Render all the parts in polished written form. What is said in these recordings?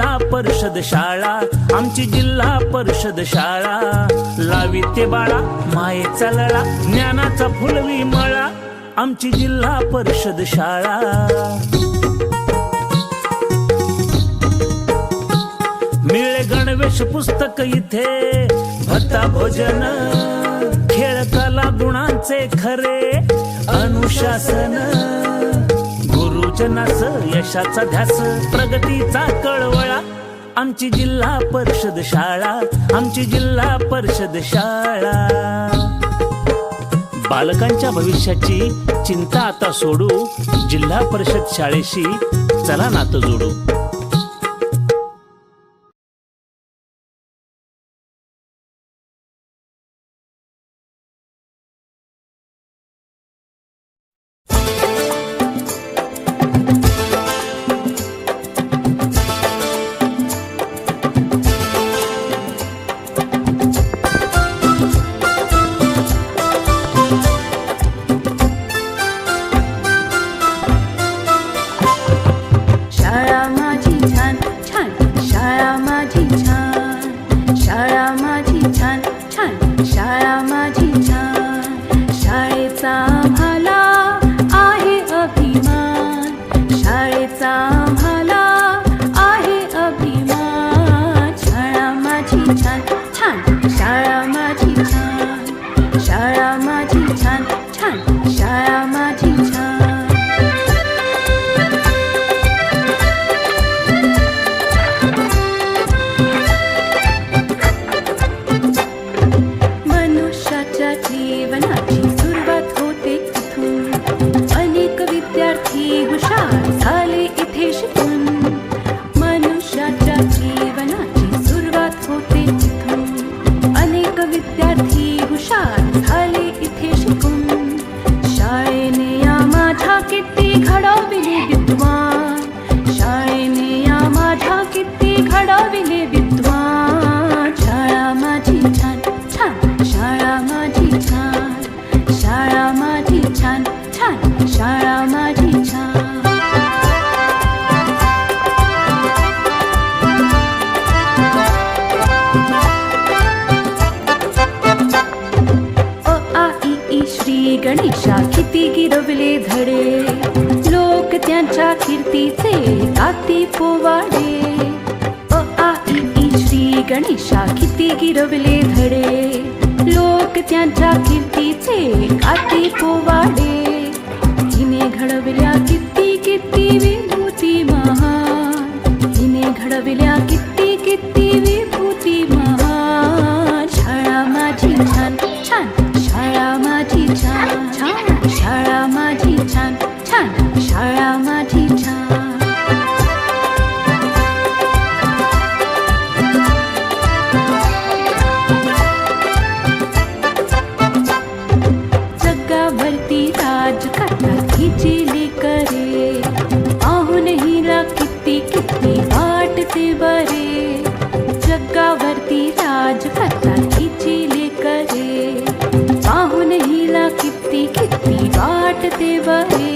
जिल्हा परिषद शाळा, आमची जिल्हा परिषद शाळा. लावी ते बाळा मायेचा लळा, ज्ञानाचा फुलवी मळा, आमची जिल्हा परिषद शाळा. मिळे गणवेश पुस्तक इथे, भत्ता भोजन, खेळ कला गुणांचे खरे अनुशासन. गुरुजनास यशाचा ध्यास, प्रगतीचा कळवळा, आमची जिल्हा परिषद शाळा, आमची जिल्हा परिषद शाळा. बालकांच्या भविष्याची चिंता आता सोडू, जिल्हा परिषद शाळेशी चला नातं जोडू. गणेशा किती गिरवले धडे, लोक त्यांच्या कीर्तीचे गाती पोवाडे. अ आ इ ई श्री गणेशा किती गिरवले धडे, लोक त्यांच्या कीर्तीचे गाती पोवाडे. हिने घडवल्या किती किती विभूती महान, हिने घडवल्या किती किती विभूती महान. शाळा माझी छान छान, शाळा माझी छान छान, शाळा माझी छान छान, शाळा माझी छान. जगावरती राज करतात हिची लेकरे, पाहून हिला किती किती वाटते बरे. जगावरती राज करतात हिची लेकरे, पाहून हिला किती किती वाटते बरे.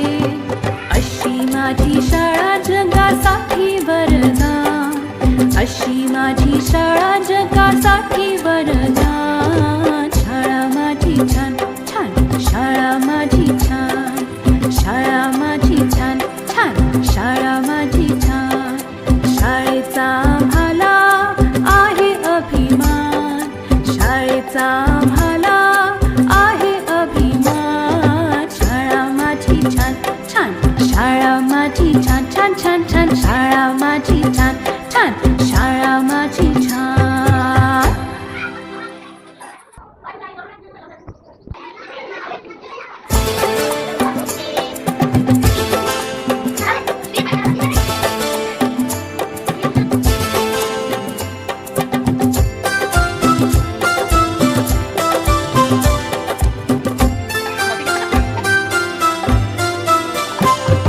अशी माझी शाळा जगासाठी वरदान, अशी माझी शाळा जगासाठी वरदान. शाळा माझी छान छान, शाळा माझी छान, शाळा माझी छान छान, शाळा माझी छान. शाळेचा आम्हाला आहे अभिमान, शाळेचा आम्हाला आहे अभिमान. शाळा माझी छान छान, शाळा माझी छान छान छान छान, शाळा माझी छान